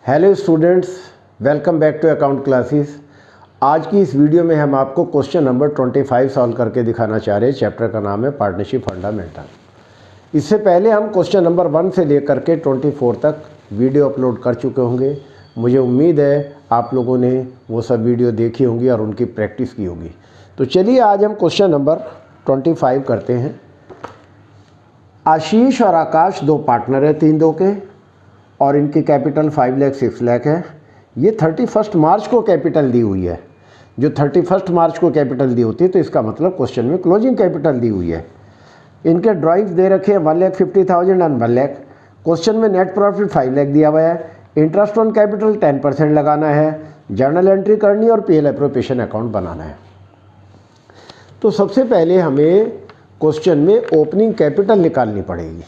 Hello students, welcome back to account classes. आज की इस वीडियो में हम आपको क्वेश्चन नंबर 25 सॉल्व करके दिखाना चाह रहे हैं। चैप्टर का नाम है पार्टनरशिप फंडामेंटल। इससे पहले हम क्वेश्चन नंबर 1 से लेकर के 24 तक वीडियो अपलोड कर चुके होंगे। मुझे उम्मीद है आप लोगों ने वो सब वीडियो देखी होंगी और उनकी प्रैक्टिस की होगी। तो चलिए आज हम क्वेश्चन नंबर 25 करते हैं। आशीष और आकाश दो पार्टनर हैं 3-2 के और इनकी कैपिटल 5 लाख 6 लाख है। ये 31 मार्च को कैपिटल दी हुई है। जो 31 मार्च को कैपिटल दी होती है तो इसका मतलब क्वेश्चन में क्लोजिंग कैपिटल दी हुई है। इनके ड्राइंग्स दे रखे हैं 1,50,000 एंड 1 लाख। क्वेश्चन में नेट प्रॉफिट 5 लाख दिया हुआ है। इंटरेस्ट ऑन कैपिटल 10% लगाना है। जर्नल एंट्री करनी और पीएल एप्रोप्रिएशन अकाउंट बनाना है। तो सबसे पहले हमें क्वेश्चन में ओपनिंग कैपिटल निकालनी पड़ेगी,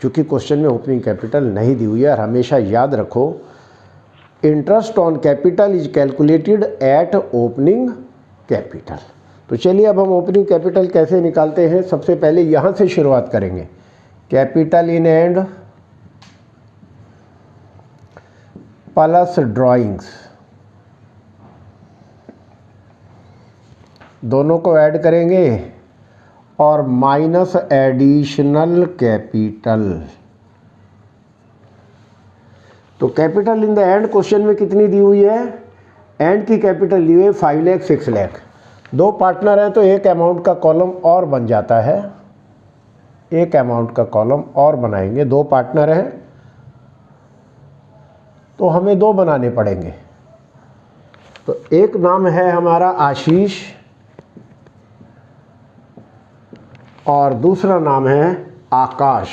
क्योंकि क्वेश्चन में ओपनिंग कैपिटल नहीं दी हुई है। और हमेशा याद रखो, interest on capital is calculated at opening capital. तो चलिए अब हम ओपनिंग कैपिटल कैसे निकालते हैं। सबसे पहले यहाँ से शुरुआत करेंगे। Capital in and plus drawings, दोनों को ऐड करेंगे और माइनस एडिशनल कैपिटल। तो capital in the end question में कितनी दी हुई है? एंड की कैपिटल दी हुई है 5 लाख 6 लाख। दो पार्टनर हैं तो एक अमाउंट का कॉलम और बन जाता है। एक अमाउंट का कॉलम और बनाएंगे। दो पार्टनर हैं तो हमें दो बनाने पड़ेंगे। तो एक नाम है हमारा आशीष और दूसरा नाम है आकाश।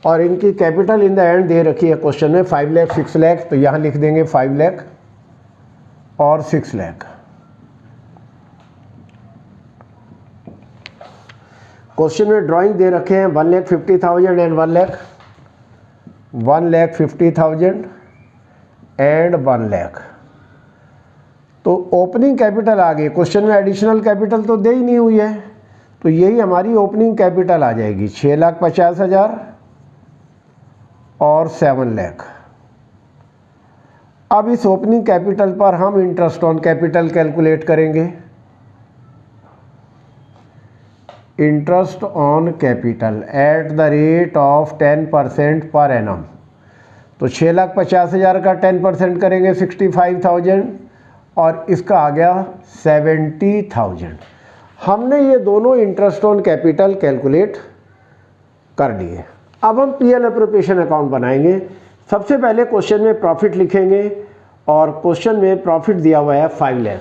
और इनकी capital in the and they रखी है क्वेश्चन में 5 लाख 6 लाख। तो यहाँ लिख देंगे 5 लाख और 6 लाख। क्वेश्चन में ड्राइंग दे रखे हैं 1,50,000 एंड 1 लाख, 1,50,000 एंड 1 लाख। तो ओपनिंग कैपिटल आ गई। क्वेश्चन में एडिशनल कैपिटल तो दे ही नहीं हुई है, तो यही हमारी ओपनिंग कैपिटल आ जाएगी 6,50,000 और 7 लाख। अब इस ओपनिंग कैपिटल पर हम इंटरेस्ट ऑन कैपिटल कैलकुलेट करेंगे। Interest on capital at the rate of 10% per annum. तो 6,50,000 का 10% करेंगे 65,000 और इसका आ गया 70,000। हमने ये दोनों इंटरेस्ट ऑन कैपिटल कैलकुलेट कर लिए। अब हम पीएल एप्रोप्रिएशन अकाउंट बनाएंगे। सबसे पहले क्वेश्चन में प्रॉफिट लिखेंगे और क्वेश्चन में प्रॉफिट दिया हुआ है 5 लाख।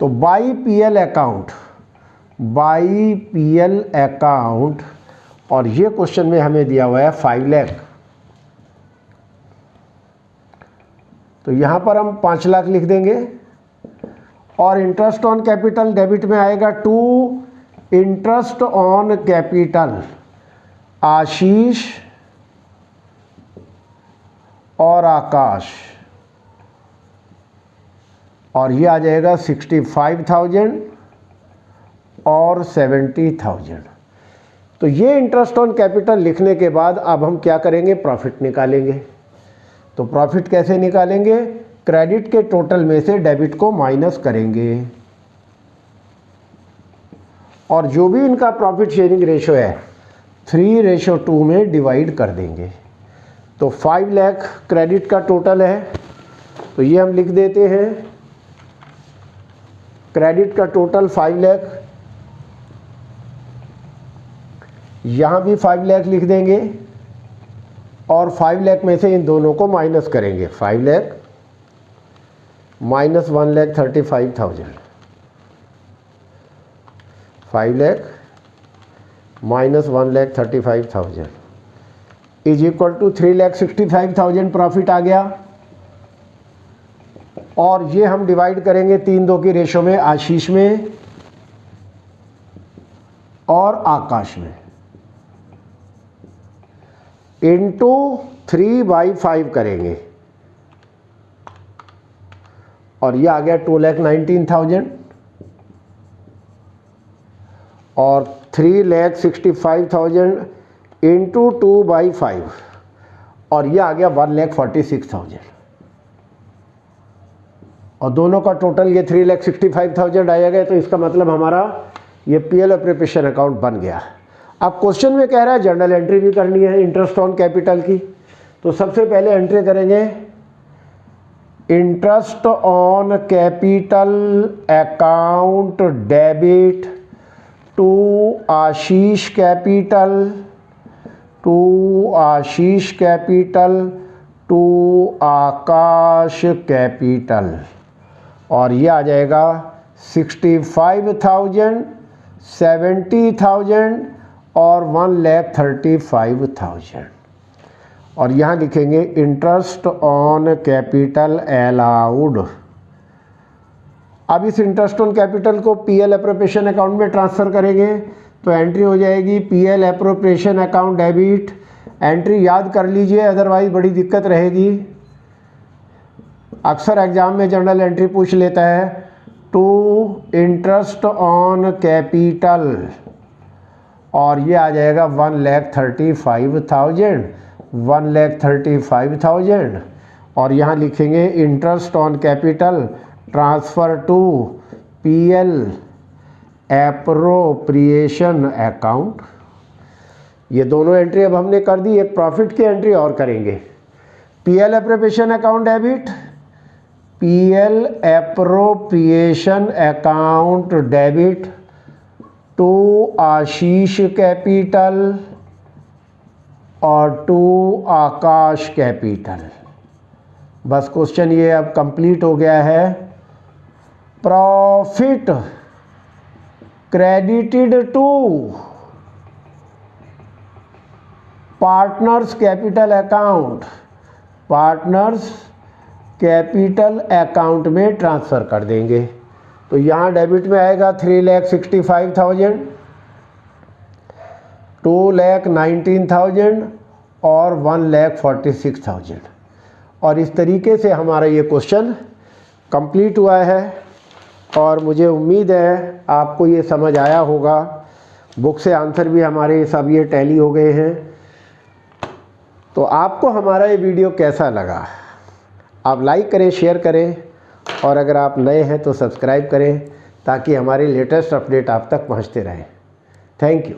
तो by PL account, by PL account, और ये क्वेश्चन में हमें दिया हुआ है 5 लाख। तो यहाँ पर हम 5 लाख लिख देंगे और इंटरेस्ट ऑन कैपिटल डेबिट में आएगा 2 इंटरेस्ट ऑन कैपिटल आशीष और आकाश, और ये आ जाएगा 65,000 और 70,000। तो ये इंटरेस्ट ऑन कैपिटल लिखने के बाद अब हम क्या करेंगे? प्रॉफिट निकालेंगे। तो प्रॉफिट कैसे निकालेंगे? क्रेडिट के टोटल में से डेबिट को माइनस करेंगे और जो भी इनका प्रॉफिट शेयरिंग रेशो है 3:2 में डिवाइड कर देंगे। तो 5 लाख क्रेडिट का टोटल है, तो ये हम लिख देते हैं क्रेडिट का टोटल 5 लाख। यहाँ भी 5 लाख लिख देंगे और 5 लाख में से इन दोनों को माइनस करेंगे। 5 lakh minus 1,35,000, 5 lakh minus 1,35,000 is equal to 3,65,000 profit आ गया। और ये हम डिवाइड करेंगे 3-2 की रेशो में, आशीष में और आकाश में, इंटू 3/5 करेंगे और ये आ गया 2,19,000 और 3,65,000 इंटू 2/5 और ये आ गया 1,46,000 और दोनों का टोटल ये 3,65,000 आएगा। तो इसका मतलब हमारा ये पीएल एप्रोप्रिएशन अकाउंट बन गया। अब क्वेश्चन में कह रहा है जर्नल एंट्री भी करनी है इंटरेस्ट ऑन कैपिटल की। तो सबसे पहले एंट्री करेंगे interest on capital account debit to Ashish capital to Akash capital और ये आ जाएगा 65,000, 70,000 और 1,35,000 और यहाँ लिखेंगे इंटरेस्ट ऑन कैपिटल अलाउड। अब इस इंटरेस्ट ऑन कैपिटल को पीएल एप्रोप्रिएशन अकाउंट में ट्रांसफ़र करेंगे तो एंट्री हो जाएगी PL appropriation account debit. Entry याद कर लीजिए, अदरवाइज बड़ी दिक्कत रहेगी। अक्सर एग्जाम में जर्नल एंट्री पूछ लेता है टू इंटरेस्ट ऑन कैपिटल और ये आ जाएगा 1,35,000 और यहाँ लिखेंगे interest on capital transfer to PL appropriation account. ये दोनों एंट्री अब हमने कर दी। एक प्रॉफिट की एंट्री और करेंगे। PL appropriation account debit, PL appropriation account debit to Ashish capital और टू आकाश कैपिटल। बस क्वेश्चन ये अब कंप्लीट हो गया है। Profit credited to partners capital account में ट्रांसफ़र कर देंगे। तो यहाँ डेबिट में आएगा 3,65,000, 2,19,000 और 1,46,000 और इस तरीके से हमारा ये क्वेश्चन कंप्लीट हुआ है और मुझे उम्मीद है आपको ये समझ आया होगा। बुक से आंसर भी हमारे सब ये टैली हो गए हैं। तो आपको हमारा ये वीडियो कैसा लगा? आप लाइक करें, शेयर करें और अगर आप नए हैं तो सब्सक्राइब करें ताकि हमारे लेटेस्ट अपडेट आप तक पहुंचते रहें। Thank you.